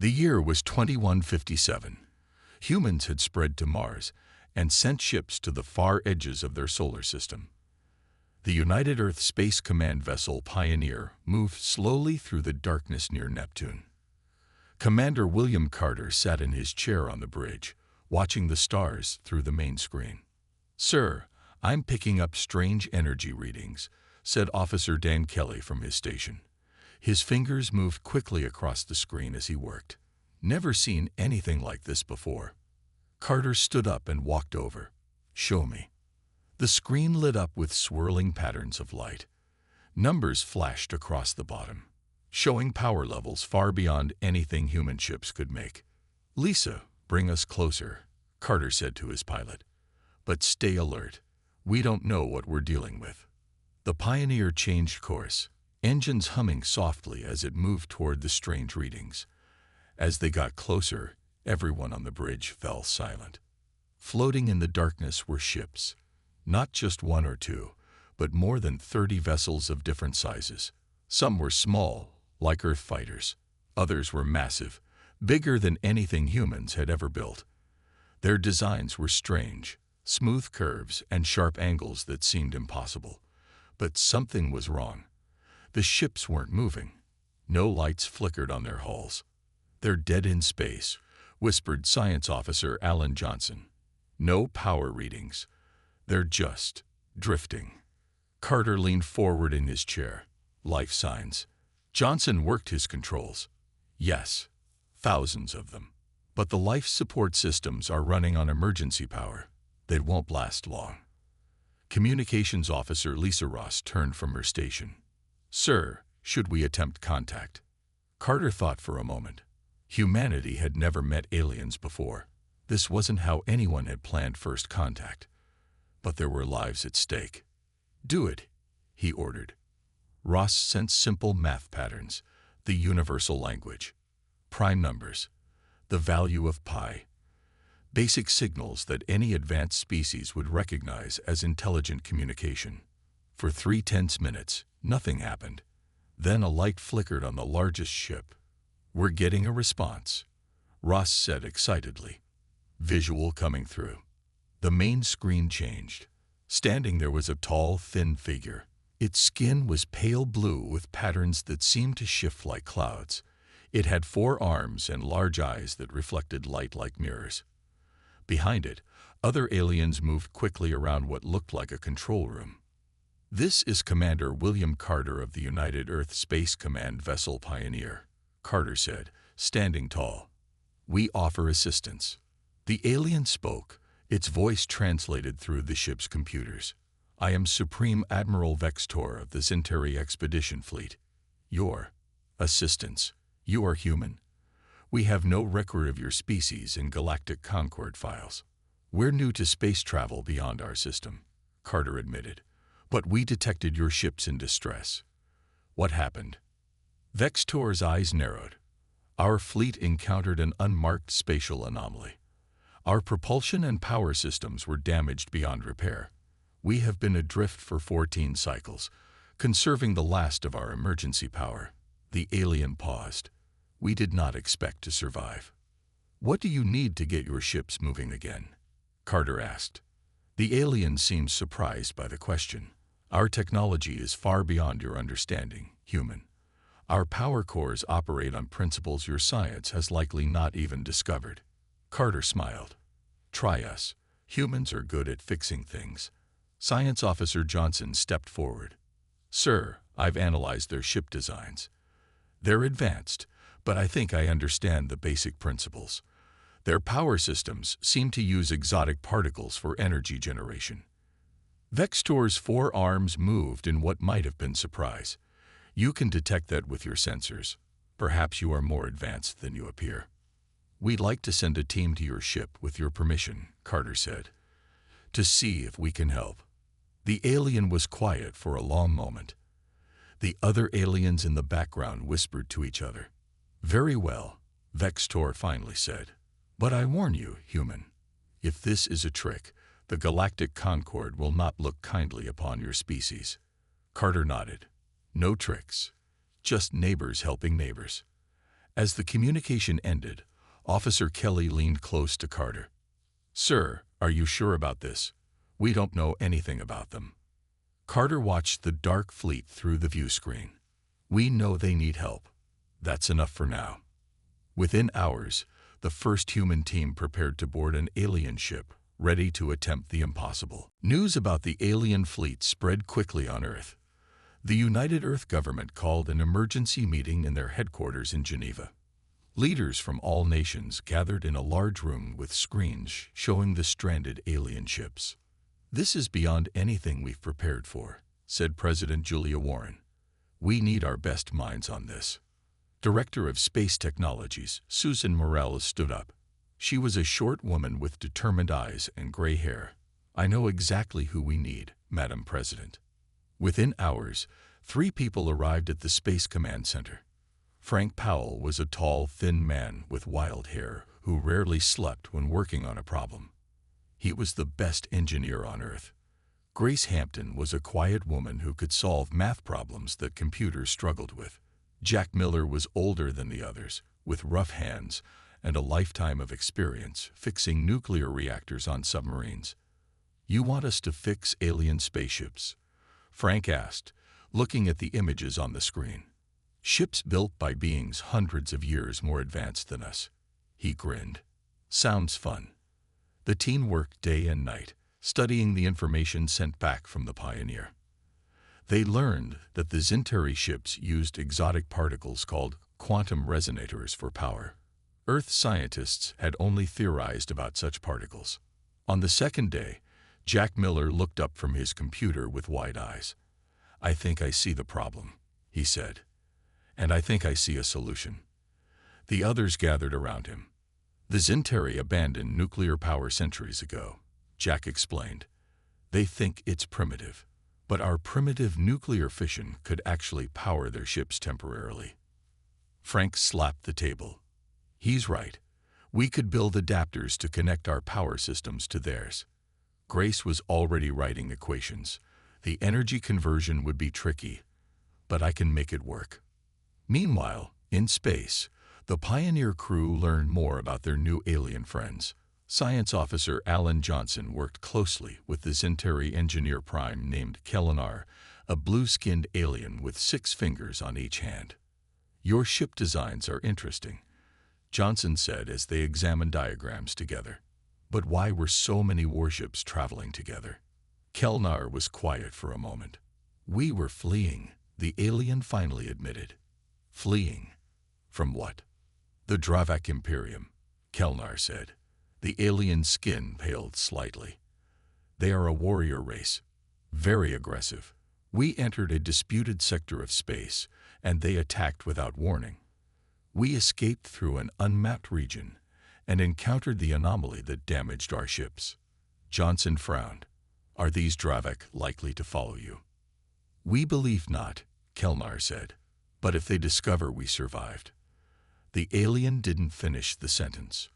The year was 2157. Humans had spread to Mars and sent ships to the far edges of their solar system. The United Earth Space Command vessel Pioneer moved slowly through the darkness near Neptune. Commander William Carter sat in his chair on the bridge, watching the stars through the main screen. "Sir, I'm picking up strange energy readings," said Officer Dan Kelly from his station. His fingers moved quickly across the screen as he worked. "Never seen anything like this before." Carter stood up and walked over. "Show me." The screen lit up with swirling patterns of light. Numbers flashed across the bottom, showing power levels far beyond anything human ships could make. "Lisa, bring us closer," Carter said to his pilot. "But stay alert. We don't know what we're dealing with." The Pioneer changed course, engines humming softly as it moved toward the strange readings. As they got closer, everyone on the bridge fell silent. Floating in the darkness were ships. Not just one or two, but more than 30 vessels of different sizes. Some were small, like Earth fighters. Others were massive, bigger than anything humans had ever built. Their designs were strange, smooth curves and sharp angles that seemed impossible. But something was wrong. The ships weren't moving. No lights flickered on their hulls. "They're dead in space," whispered Science Officer Alan Johnson. "No power readings. They're just drifting." Carter leaned forward in his chair. "Life signs." Johnson worked his controls. "Yes, thousands of them. But the life support systems are running on emergency power. They won't last long." Communications Officer Lisa Ross turned from her station. "Sir, should we attempt contact?" Carter thought for a moment. Humanity had never met aliens before. This wasn't how anyone had planned first contact. But there were lives at stake. "Do it," he ordered. Ross sent simple math patterns, the universal language. Prime numbers, the value of pi. Basic signals that any advanced species would recognize as intelligent communication. For 3 tense minutes, nothing happened. Then a light flickered on the largest ship. "We're getting a response," Ross said excitedly. Visual coming through. The main screen changed. Standing there was a tall, thin figure. Its skin was pale blue with patterns that seemed to shift like clouds. It had 4 arms and large eyes that reflected light like mirrors. Behind it, other aliens moved quickly around what looked like a control room. "This is Commander William Carter of the United Earth Space Command vessel Pioneer," Carter said, standing tall. "We offer assistance." The alien spoke, its voice translated through the ship's computers. "I am Supreme Admiral Vextor of the Centauri Expedition Fleet. Your assistance. You are human. We have no record of your species in Galactic Concord files. We're new to space travel beyond our system," Carter admitted. "But we detected your ships in distress." "What happened?" Vextor's eyes narrowed. "Our fleet encountered an unmarked spatial anomaly. Our propulsion and power systems were damaged beyond repair. We have been adrift for 14 cycles, conserving the last of our emergency power." The alien paused. "We did not expect to survive." "What do you need to get your ships moving again?" Carter asked. The alien seemed surprised by the question. "Our technology is far beyond your understanding, human. Our power cores operate on principles your science has likely not even discovered." Carter smiled. "Try us. Humans are good at fixing things." Science Officer Johnson stepped forward. "Sir, I've analyzed their ship designs. They're advanced, but I think I understand the basic principles. Their power systems seem to use exotic particles for energy generation." Vextor's 4 arms moved in what might have been surprise. "You can detect that with your sensors. Perhaps you are more advanced than you appear." "We'd like to send a team to your ship with your permission," Carter said, "to see if we can help." The alien was quiet for a long moment. The other aliens in the background whispered to each other. "Very well," Vextor finally said. "But I warn you, human, if this is a trick, the Galactic Concord will not look kindly upon your species." Carter nodded. "No tricks, just neighbors helping neighbors." As the communication ended, Officer Kelly leaned close to Carter. "Sir, are you sure about this? We don't know anything about them." Carter watched the dark fleet through the view screen. "We know they need help. That's enough for now." Within hours, the first human team prepared to board an alien ship, ready to attempt the impossible. News about the alien fleet spread quickly on Earth. The United Earth government called an emergency meeting in their headquarters in Geneva. Leaders from all nations gathered in a large room with screens showing the stranded alien ships. "This is beyond anything we've prepared for," said President Julia Warren. "We need our best minds on this." Director of Space Technologies, Susan Morales, stood up. She was a short woman with determined eyes and gray hair. "I know exactly who we need, Madam President." Within hours, 3 people arrived at the Space Command Center. Frank Powell was a tall, thin man with wild hair who rarely slept when working on a problem. He was the best engineer on Earth. Grace Hampton was a quiet woman who could solve math problems that computers struggled with. Jack Miller was older than the others, with rough hands and a lifetime of experience fixing nuclear reactors on submarines. "You want us to fix alien spaceships?" Frank asked, looking at the images on the screen. "Ships built by beings hundreds of years more advanced than us." He grinned. "Sounds fun." The team worked day and night, studying the information sent back from the Pioneer. They learned that the Zinteri ships used exotic particles called quantum resonators for power. Earth scientists had only theorized about such particles. On the second day, Jack Miller looked up from his computer with wide eyes. "I think I see the problem," he said. "And I think I see a solution." The others gathered around him. "The Zinteri abandoned nuclear power centuries ago," Jack explained. "They think it's primitive, but our primitive nuclear fission could actually power their ships temporarily." Frank slapped the table. "He's right. We could build adapters to connect our power systems to theirs." Grace was already writing equations. "The energy conversion would be tricky, but I can make it work." Meanwhile, in space, the Pioneer crew learned more about their new alien friends. Science officer Alan Johnson worked closely with the Zinteri engineer prime named Kellinar, a blue-skinned alien with 6 fingers on each hand. "Your ship designs are interesting," Johnson said as they examined diagrams together. "But why were so many warships traveling together?" Kellinar was quiet for a moment. "We were fleeing," the alien finally admitted. "Fleeing? From what?" "The Dravak Imperium," Kellinar said. The alien's skin paled slightly. "They are a warrior race, very aggressive. We entered a disputed sector of space, and they attacked without warning. We escaped through an unmapped region and encountered the anomaly that damaged our ships." Johnson frowned. "Are these Dravak likely to follow you?" "We believe not," Kellinar said. "But if they discover we survived." The alien didn't finish the sentence.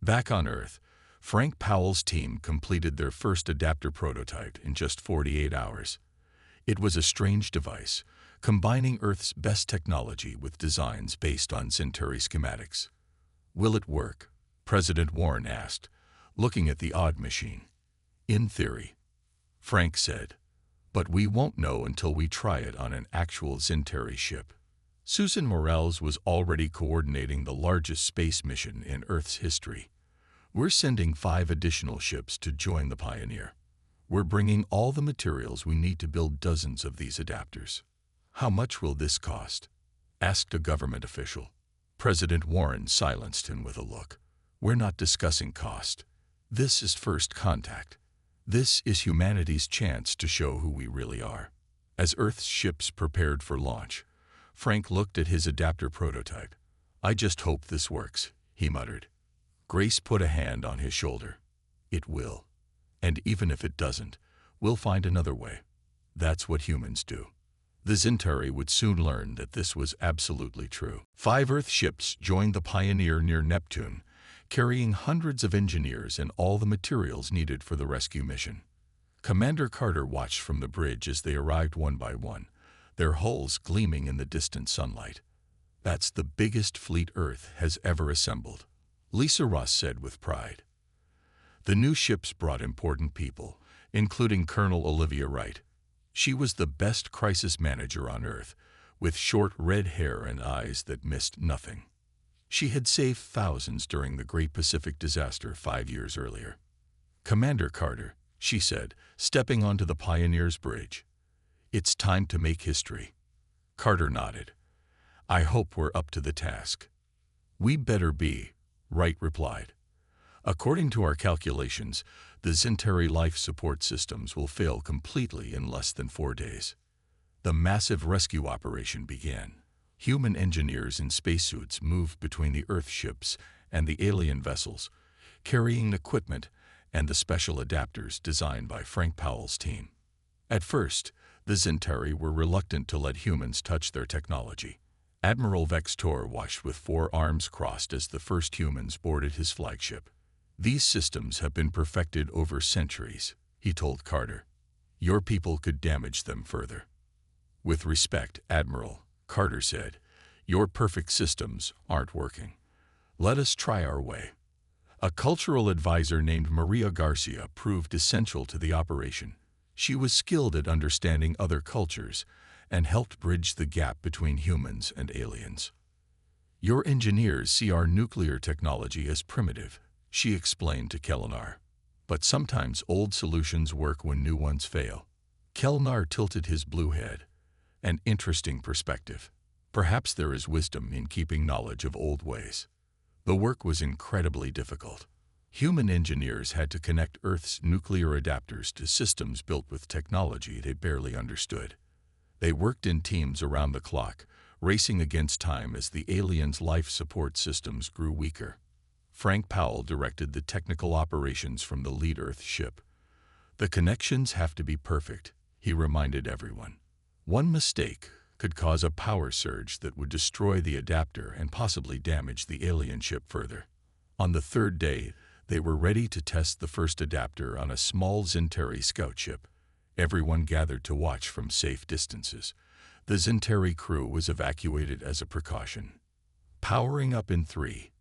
Back on Earth, Frank Powell's team completed their first adapter prototype in just 48 hours. It was a strange device, combining Earth's best technology with designs based on Zinteri schematics. "Will it work?" President Warren asked, looking at the odd machine. "In theory," Frank said. "But we won't know until we try it on an actual Zinteri ship." Susan Morales was already coordinating the largest space mission in Earth's history. "We're sending 5 additional ships to join the Pioneer. We're bringing all the materials we need to build dozens of these adapters." "How much will this cost?" asked a government official. President Warren silenced him with a look. "We're not discussing cost. This is first contact. This is humanity's chance to show who we really are." As Earth's ships prepared for launch, Frank looked at his adapter prototype. "I just hope this works," he muttered. Grace put a hand on his shoulder. "It will. And even if it doesn't, we'll find another way. That's what humans do." The Zinteri would soon learn that this was absolutely true. 5 Earth ships joined the Pioneer near Neptune, carrying hundreds of engineers and all the materials needed for the rescue mission. Commander Carter watched from the bridge as they arrived one by one, their hulls gleaming in the distant sunlight. That's the biggest fleet Earth has ever assembled, Lisa Ross said with pride. The new ships brought important people, including Colonel Olivia Wright. She was the best crisis manager on Earth, with short red hair and eyes that missed nothing. She had saved thousands during the Great Pacific Disaster 5 years earlier. "Commander Carter," she said, stepping onto the Pioneer's bridge. "It's time to make history." Carter nodded. "I hope we're up to the task." "We better be," Wright replied. "According to our calculations, the Zentari life support systems will fail completely in less than 4 days." The massive rescue operation began. Human engineers in spacesuits moved between the Earth ships and the alien vessels, carrying equipment and the special adapters designed by Frank Powell's team. At first, the Zentari were reluctant to let humans touch their technology. Admiral Vex Tor watched with 4 arms crossed as the first humans boarded his flagship. "These systems have been perfected over centuries," he told Carter. "Your people could damage them further." "With respect, Admiral," Carter said, "your perfect systems aren't working. Let us try our way." A cultural advisor named Maria Garcia proved essential to the operation. She was skilled at understanding other cultures and helped bridge the gap between humans and aliens. "Your engineers see our nuclear technology as primitive," she explained to Kelnar. "But sometimes old solutions work when new ones fail." Kelnar tilted his blue head. "An interesting perspective. Perhaps there is wisdom in keeping knowledge of old ways." The work was incredibly difficult. Human engineers had to connect Earth's nuclear adapters to systems built with technology they barely understood. They worked in teams around the clock, racing against time as the aliens' life support systems grew weaker. Frank Powell directed the technical operations from the lead Earth ship. "The connections have to be perfect," he reminded everyone. "One mistake could cause a power surge that would destroy the adapter and possibly damage the alien ship further." On the 3rd day, they were ready to test the first adapter on a small Zentari scout ship. Everyone gathered to watch from safe distances. The Zentari crew was evacuated as a precaution. "Powering up in 3,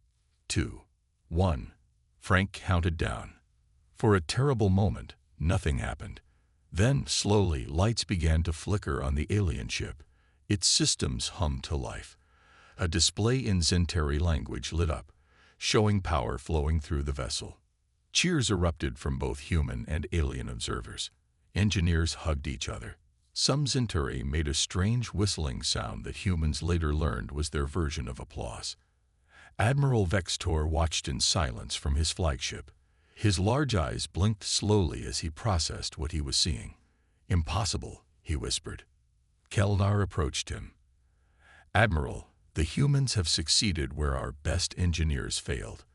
2, 1, Frank counted down. For a terrible moment, nothing happened. Then, slowly, lights began to flicker on the alien ship. Its systems hummed to life. A display in Zentari language lit up, showing power flowing through the vessel. Cheers erupted from both human and alien observers. Engineers hugged each other. Some Zentari made a strange whistling sound that humans later learned was their version of applause. Admiral Vex Tor watched in silence from his flagship. His large eyes blinked slowly as he processed what he was seeing. "Impossible," he whispered. Kelnar approached him. "Admiral, the humans have succeeded where our best engineers failed.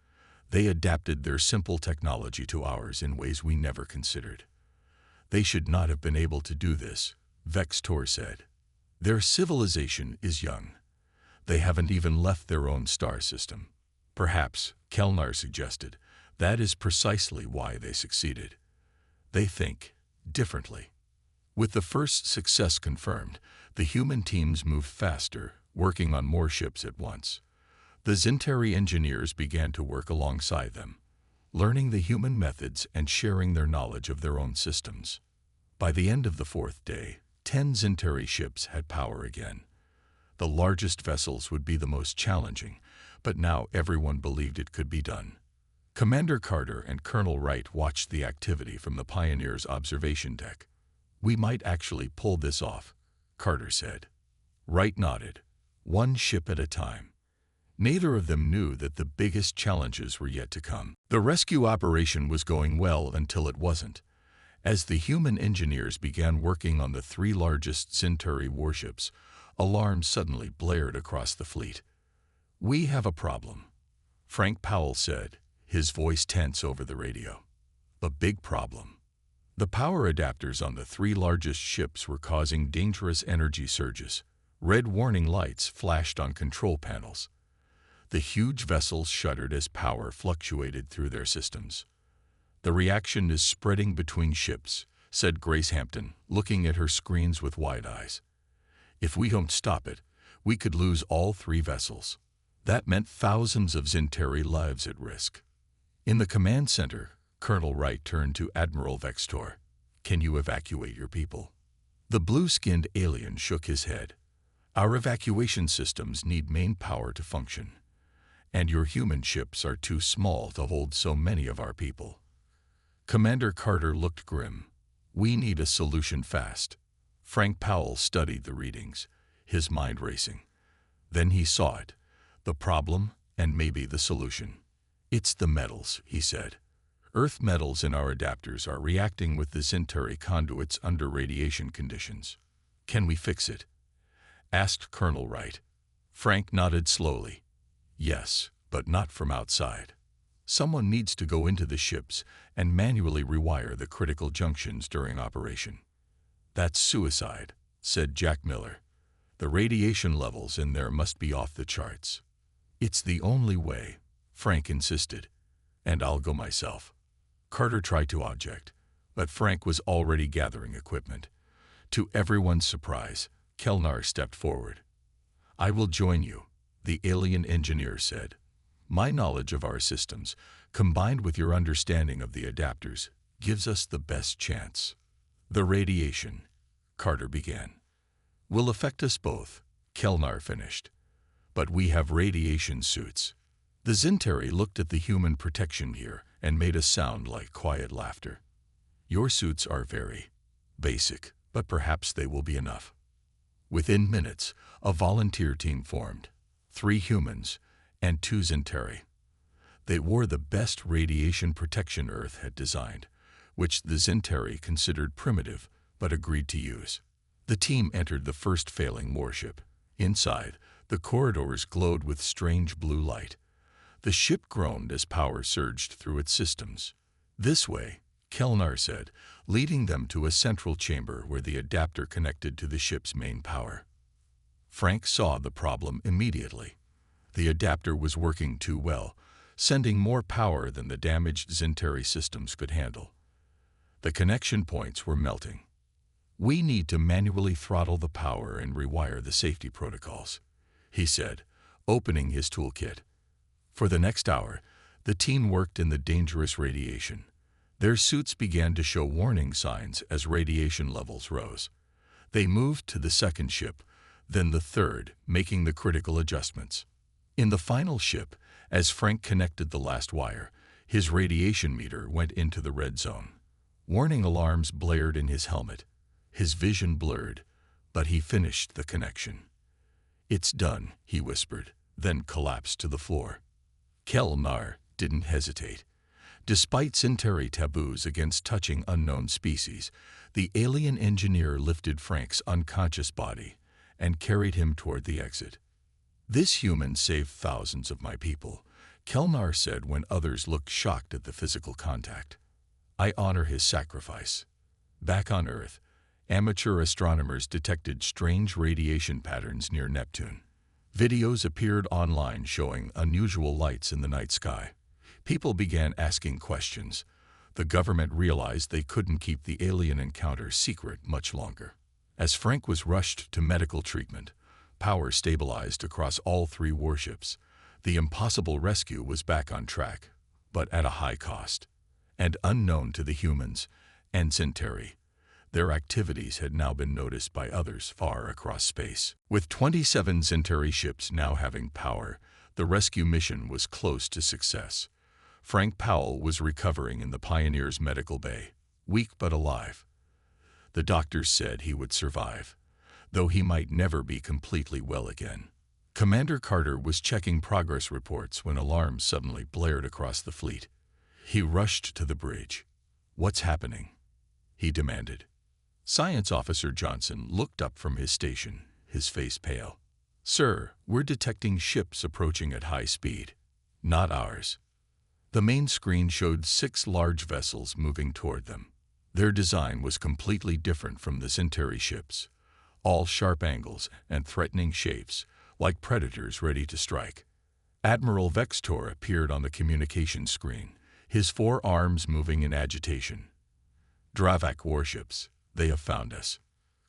They adapted their simple technology to ours in ways we never considered." "They should not have been able to do this," Vex Tor said. "Their civilization is young. They haven't even left their own star system." "Perhaps," Kelnar suggested, "that is precisely why they succeeded. They think differently." With the first success confirmed, the human teams moved faster, working on more ships at once. The Zentari engineers began to work alongside them, learning the human methods and sharing their knowledge of their own systems. By the end of the 4th day, 10 Zentari ships had power again. The largest vessels would be the most challenging, but now everyone believed it could be done. Commander Carter and Colonel Wright watched the activity from the Pioneer's observation deck. "We might actually pull this off," Carter said. Wright nodded. "One ship at a time." Neither of them knew that the biggest challenges were yet to come. The rescue operation was going well until it wasn't. As the human engineers began working on the 3 largest Zentari warships, alarms suddenly blared across the fleet. "We have a problem," Frank Powell said, his voice tense over the radio. "A big problem." The power adapters on the 3 largest ships were causing dangerous energy surges. Red warning lights flashed on control panels. The huge vessels shuddered as power fluctuated through their systems. "The reaction is spreading between ships," said Grace Hampton, looking at her screens with wide eyes. "If we don't stop it, We could lose all 3 vessels. That meant thousands of Zentari lives at risk. In the command center, Colonel Wright turned to Admiral Vextor. "Can you evacuate your people?" The blue-skinned alien shook his head. "Our evacuation systems need main power to function, and your human ships are too small to hold so many of our people." Commander Carter looked grim. "We need a solution fast." Frank Powell studied the readings, his mind racing. Then he saw it, the problem and maybe the solution. "It's the metals," he said. "Earth metals in our adapters are reacting with the Zentari conduits under radiation conditions. Can we fix it?" asked Colonel Wright. Frank nodded slowly. "Yes, but not from outside. Someone needs to go into the ships and manually rewire the critical junctions during operation." "That's suicide," said Jack Miller. "The radiation levels in there must be off the charts." "It's the only way," Frank insisted. "And I'll go myself." Carter tried to object, but Frank was already gathering equipment. To everyone's surprise, Kelnar stepped forward. "I will join you," the alien engineer said. "My knowledge of our systems, combined with your understanding of the adapters, gives us the best chance." "The radiation," Carter began, "will affect us both," Kelnar finished. "But we have radiation suits." The Zentari looked at the human protection gear and made a sound like quiet laughter. "Your suits are very basic, but perhaps they will be enough." Within minutes, a volunteer team formed, 3 humans and 2 Zentari. They wore the best radiation protection Earth had designed, which the Zentari considered primitive but agreed to use. The team entered the first failing warship. Inside, the corridors glowed with strange blue light. The ship groaned as power surged through its systems. "This way," Kelnar said, leading them to a central chamber where the adapter connected to the ship's main power. Frank saw the problem immediately. The adapter was working too well, sending more power than the damaged Zentari systems could handle. The connection points were melting. "We need to manually throttle the power and rewire the safety protocols," he said, opening his toolkit. For the next hour, the team worked in the dangerous radiation. Their suits began to show warning signs as radiation levels rose. They moved to the second ship, then the third, making the critical adjustments. In the final ship, as Frank connected the last wire, his radiation meter went into the red zone. Warning alarms blared in his helmet. His vision blurred, but he finished the connection. "It's done," he whispered, then collapsed to the floor. Kelnar didn't hesitate. Despite Zentari taboos against touching unknown species, the alien engineer lifted Frank's unconscious body and carried him toward the exit. "This human saved thousands of my people," Kelnar said when others looked shocked at the physical contact. "I honor his sacrifice." Back on Earth, amateur astronomers detected strange radiation patterns near Neptune. Videos appeared online showing unusual lights in the night sky. People began asking questions. The government realized they couldn't keep the alien encounter secret much longer. As Frank was rushed to medical treatment, power stabilized across all 3 warships. The impossible rescue was back on track, but at a high cost. And unknown to the humans and Zentari, their activities had now been noticed by others far across space. With 27 Zentari ships now having power, the rescue mission was close to success. Frank Powell was recovering in the Pioneer's medical bay, weak but alive. The doctors said he would survive, though he might never be completely well again. Commander Carter was checking progress reports when alarms suddenly blared across the fleet. He rushed to the bridge. "What's happening?" he demanded. Science Officer Johnson looked up from his station, his face pale. "Sir, we're detecting ships approaching at high speed." "Not ours." The main screen showed 6 large vessels moving toward them. Their design was completely different from the Zentari ships, all sharp angles and threatening shapes, like predators ready to strike. Admiral Vextor appeared on the communication screen, his 4 arms moving in agitation. "Dravak warships, they have found us."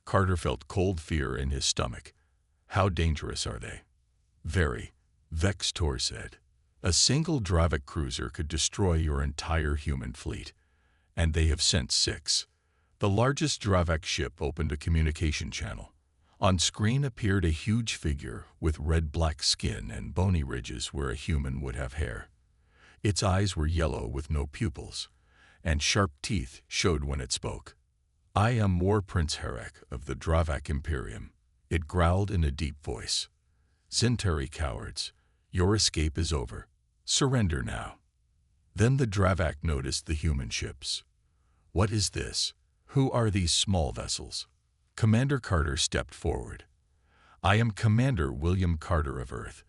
Carter felt cold fear in his stomach. How dangerous are they? Very, Vextor said. A single Dravak cruiser could destroy your entire human fleet, and they have sent 6. The largest Dravak ship opened a communication channel. On screen appeared a huge figure with red-black skin and bony ridges where a human would have hair. Its eyes were yellow with no pupils, and sharp teeth showed when it spoke. "I am War Prince Herek of the Dravak Imperium," it growled in a deep voice. "Zintari cowards, your escape is over. Surrender now." Then the Dravak noticed the human ships. "What is this? Who are these small vessels?" Commander Carter stepped forward. "I am Commander William Carter of Earth.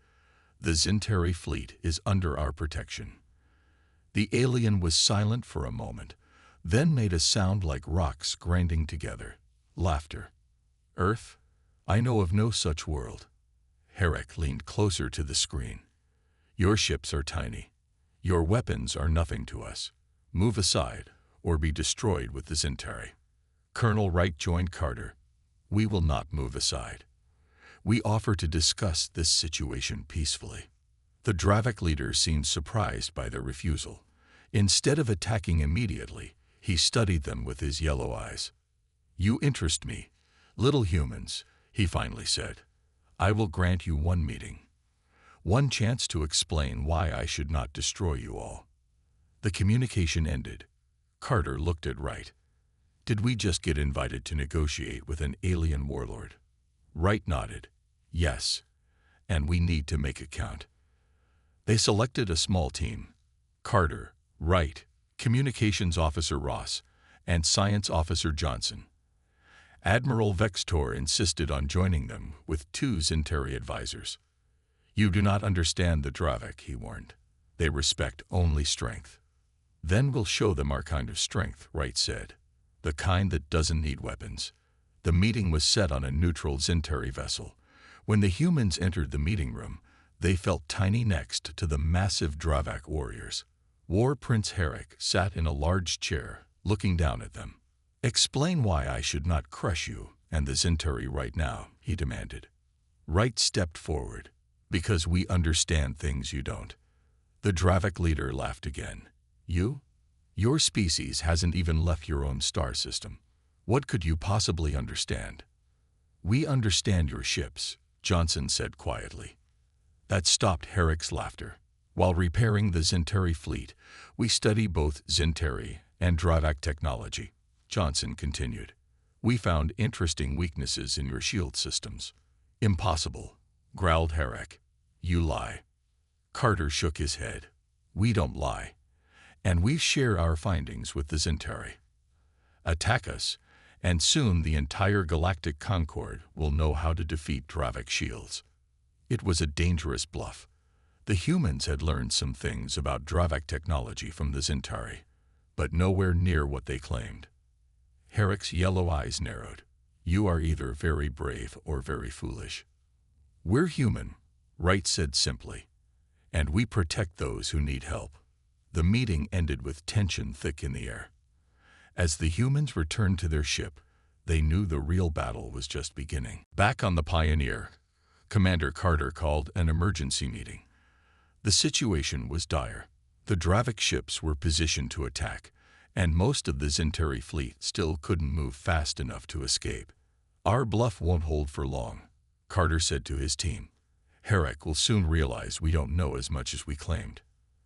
The Zintari fleet is under our protection." The alien was silent for a moment, then made a sound like rocks grinding together. Laughter. "Earth? I know of no such world." Herek leaned closer to the screen. "Your ships are tiny. Your weapons are nothing to us. Move aside, or be destroyed with the Zintari." Colonel Wright joined Carter. "We will not move aside. We offer to discuss this situation peacefully." The Dravak leader seemed surprised by their refusal. Instead of attacking immediately, he studied them with his yellow eyes. "You interest me, little humans," he finally said. "I will grant you one meeting. One chance to explain why I should not destroy you all." The communication ended. Carter looked at Wright. "Did we just get invited to negotiate with an alien warlord?" Wright nodded. "Yes, and we need to make it count." They selected a small team: Carter, Wright, Communications Officer Ross, and Science Officer Johnson. Admiral Vextor insisted on joining them with 2 Zintari advisors. "You do not understand the Dravak," he warned. "They respect only strength." "Then we'll show them our kind of strength," Wright said. "The kind that doesn't need weapons." The meeting was set on a neutral Zintari vessel. When the humans entered the meeting room, they felt tiny next to the massive Dravak warriors. War Prince Herek sat in a large chair, looking down at them. "Explain why I should not crush you and the Zintari right now," he demanded. Wright stepped forward. "Because we understand things you don't." The Dravak leader laughed again. "You? Your species hasn't even left your own star system. What could you possibly understand?" "We understand your ships," Johnson said quietly. That stopped Herek's laughter. "While repairing the Zintari fleet, we study both Zintari and Dravak technology," Johnson continued. "We found interesting weaknesses in your shield systems." "Impossible," growled Herek. "You lie." Carter shook his head. "We don't lie, and we share our findings with the Zintari. Attack us, and soon the entire galactic concord will know how to defeat Dravak shields." It was a dangerous bluff. The humans had learned some things about Dravak technology from the Zintari, but nowhere near what they claimed. Herek's yellow eyes narrowed. "You are either very brave or very foolish." "We're human," Wright said simply, "and we protect those who need help." The meeting ended with tension thick in the air. As the humans returned to their ship, they knew the real battle was just beginning. Back on the Pioneer, Commander Carter called an emergency meeting. The situation was dire. The Dravak ships were positioned to attack, and most of the Zintari fleet still couldn't move fast enough to escape. "Our bluff won't hold for long," Carter said to his team. "Herek will soon realize we don't know as much as we claimed."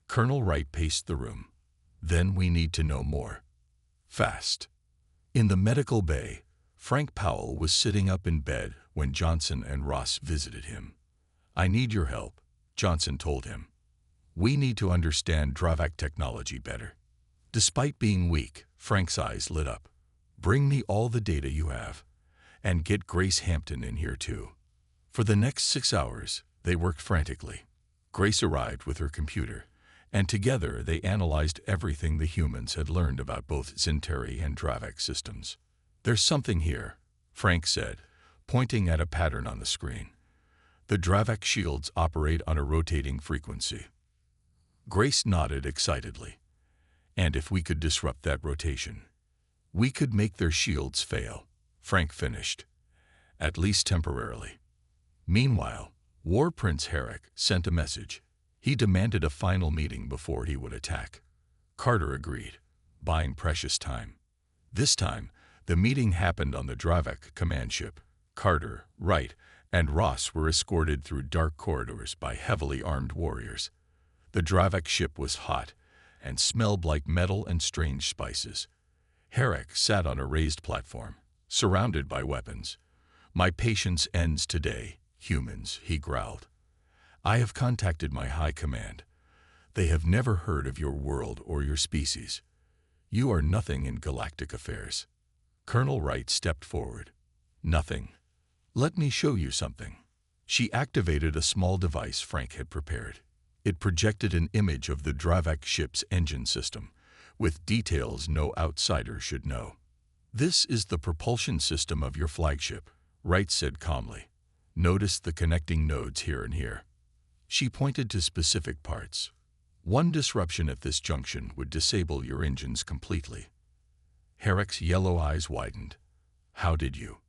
Colonel Wright paced the room. "Then we need to know more. Fast." In the medical bay, Frank Powell was sitting up in bed when Johnson and Ross visited him. "I need your help," Johnson told him. "We need to understand Dravak technology better." Despite being weak, Frank's eyes lit up. "Bring me all the data you have, and get Grace Hampton in here too." For the next 6 hours, they worked frantically. Grace arrived with her computer, and together they analyzed everything the humans had learned about both Zintari and Dravak systems. "There's something here," Frank said, pointing at a pattern on the screen. "The Dravak shields operate on a rotating frequency." Grace nodded excitedly. "And if we could disrupt that rotation, we could make their shields fail," Frank finished. "At least temporarily." Meanwhile, War Prince Herrick sent a message. He demanded a final meeting before he would attack. Carter agreed, buying precious time. This time, the meeting happened on the Dravak command ship. Carter, Wright, and Ross were escorted through dark corridors by heavily armed warriors. The Dravak ship was hot and smelled like metal and strange spices. Herrick sat on a raised platform, surrounded by weapons. "My patience ends today, humans," he growled. "I have contacted my high command. They have never heard of your world or your species. You are nothing in galactic affairs." Colonel Wright stepped forward. "Nothing. Let me show you something." She activated a small device Frank had prepared. It projected an image of the Dravak ship's engine system, with details no outsider should know. "This is the propulsion system of your flagship," Wright said calmly. "Notice the connecting nodes here and here." She pointed to specific parts. "One disruption at this junction would disable your engines completely." Herrick's yellow eyes widened. "How did you?"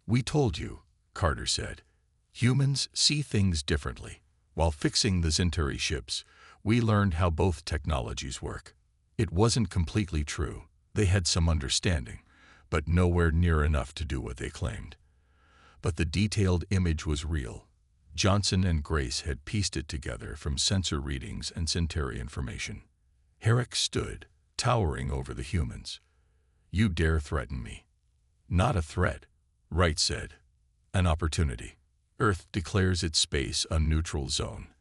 "We told you," Carter said. "Humans see things differently. While fixing the Zentari ships, we learned how both technologies work. It wasn't completely true. They had some understanding, but nowhere near enough to do what they claimed. But the detailed image was real. Johnson and Grace had pieced it together from sensor readings and Centauri information." Herrick stood, towering over the humans. "You dare threaten me?" "Not a threat," Wright said. "An opportunity. Earth declares its space a neutral zone,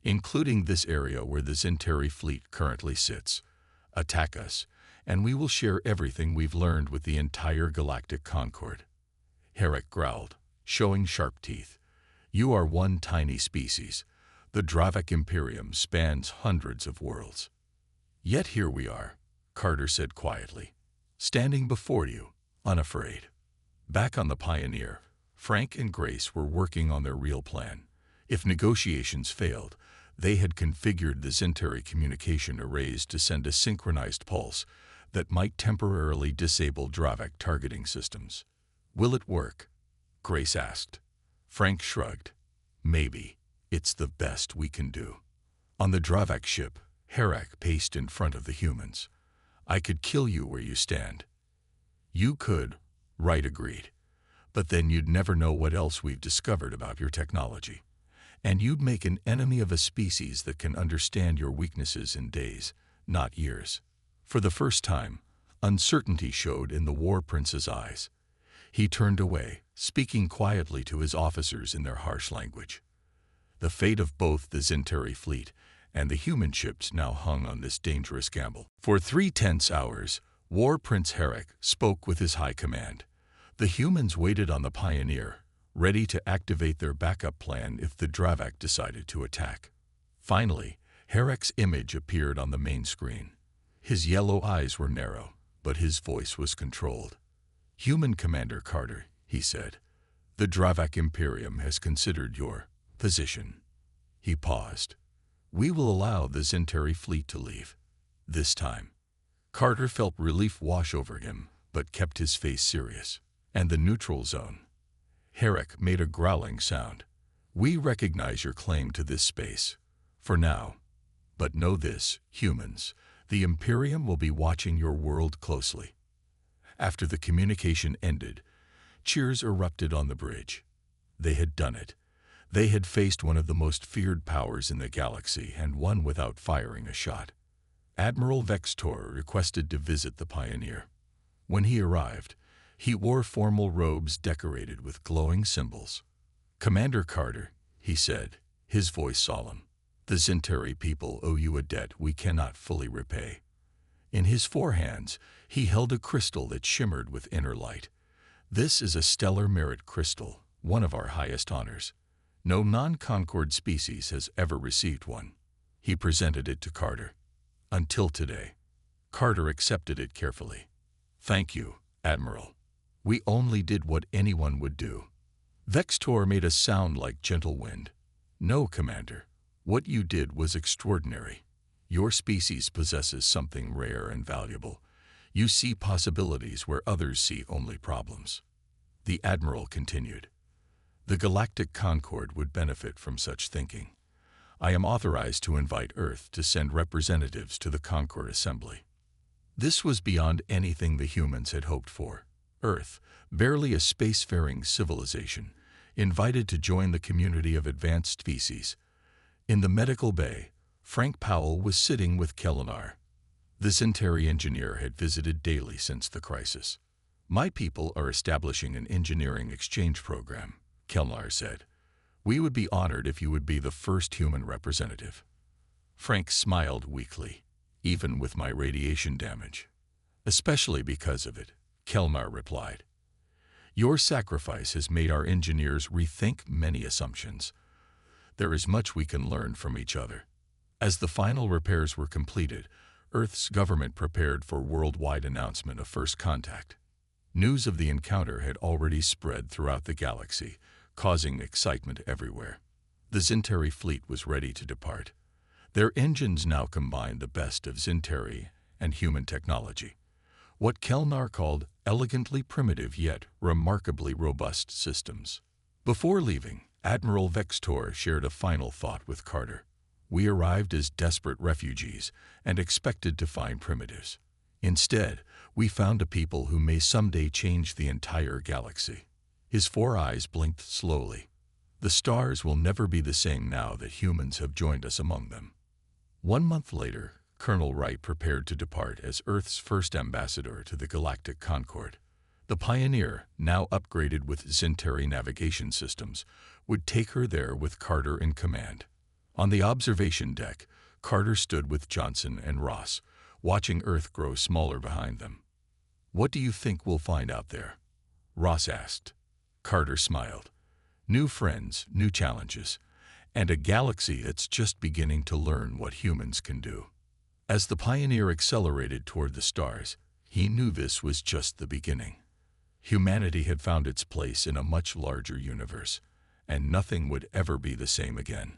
including this area where the Zentari fleet currently sits. Attack us, and we will share everything we've learned with the entire galactic concord." Herrick growled, showing sharp teeth. "You are one tiny species. The Dravak Imperium spans hundreds of worlds. Yet here we are," Carter said quietly, "standing before you, unafraid." Back on the Pioneer, Frank and Grace were working on their real plan. If negotiations failed, they had configured the Zentari communication arrays to send a synchronized pulse that might temporarily disable Dravak targeting systems. "Will it work?" Grace asked. Frank shrugged. "Maybe. It's the best we can do." On the Dravak ship, Herrick paced in front of the humans. "I could kill you where you stand." "You could," Wright agreed. "But then you'd never know what else we've discovered about your technology. And you'd make an enemy of a species that can understand your weaknesses in days, not years." For the first time, uncertainty showed in the War Prince's eyes. He turned away, speaking quietly to his officers in their harsh language. The fate of both the Zentari fleet and the human ships now hung on this dangerous gamble. For 3 tense hours, War Prince Herrick spoke with his high command. The humans waited on the Pioneer, ready to activate their backup plan if the Dravak decided to attack. Finally, Herrick's image appeared on the main screen. His yellow eyes were narrow, but his voice was controlled. "Human Commander Carter," he said, "the Dravak Imperium has considered your position." He paused. "We will allow the Zentari fleet to leave. This time." Carter felt relief wash over him, but kept his face serious. "And the neutral zone?" Herrick made a growling sound. "We recognize your claim to this space. For now. But know this, humans, the Imperium will be watching your world closely." After the communication ended, cheers erupted on the bridge. They had done it. They had faced one of the most feared powers in the galaxy and won without firing a shot. Admiral Vextor requested to visit the Pioneer. When he arrived, he wore formal robes decorated with glowing symbols. "Commander Carter," he said, his voice solemn, "the Zentari people owe you a debt we cannot fully repay." In his forehands, he held a crystal that shimmered with inner light. "This is a stellar merit crystal, one of our highest honors. No non-Concord species has ever received one." He presented it to Carter. "Until today." Carter accepted it carefully. "Thank you, Admiral. We only did what anyone would do." Vextor made a sound like gentle wind. "No, Commander. What you did was extraordinary. Your species possesses something rare and valuable. You see possibilities where others see only problems." The Admiral continued. The Galactic Concord would benefit from such thinking. I am authorized to invite Earth to send representatives to the Concord Assembly. This was beyond anything the humans had hoped for. Earth, barely a spacefaring civilization, invited to join the community of advanced species. In the medical bay, Frank Powell was sitting with Kelnar. The Centauri engineer had visited daily since the crisis. "My people are establishing an engineering exchange program," Kelnar said. "We would be honored if you would be the first human representative." Frank smiled weakly. "Even with my radiation damage?" "Especially because of it," Kelnar replied. "Your sacrifice has made our engineers rethink many assumptions. There is much we can learn from each other." As the final repairs were completed, Earth's government prepared for worldwide announcement of first contact. News of the encounter had already spread throughout the galaxy, causing excitement everywhere. The Centauri fleet was ready to depart. Their engines now combined the best of Centauri and human technology. What Kelnar called elegantly primitive yet remarkably robust systems. Before leaving, Admiral Vextor shared a final thought with Carter. "We arrived as desperate refugees and expected to find primitives. Instead, we found a people who may someday change the entire galaxy." His 4 eyes blinked slowly. "The stars will never be the same now that humans have joined us among them." 1 month later, Colonel Wright prepared to depart as Earth's first ambassador to the Galactic Concord. The Pioneer, now upgraded with Centauri navigation systems, would take her there with Carter in command. On the observation deck, Carter stood with Johnson and Ross, watching Earth grow smaller behind them. "What do you think we'll find out there?" Ross asked. Carter smiled. "New friends, new challenges, and a galaxy that's just beginning to learn what humans can do." As the Pioneer accelerated toward the stars, he knew this was just the beginning. Humanity had found its place in a much larger universe, and nothing would ever be the same again.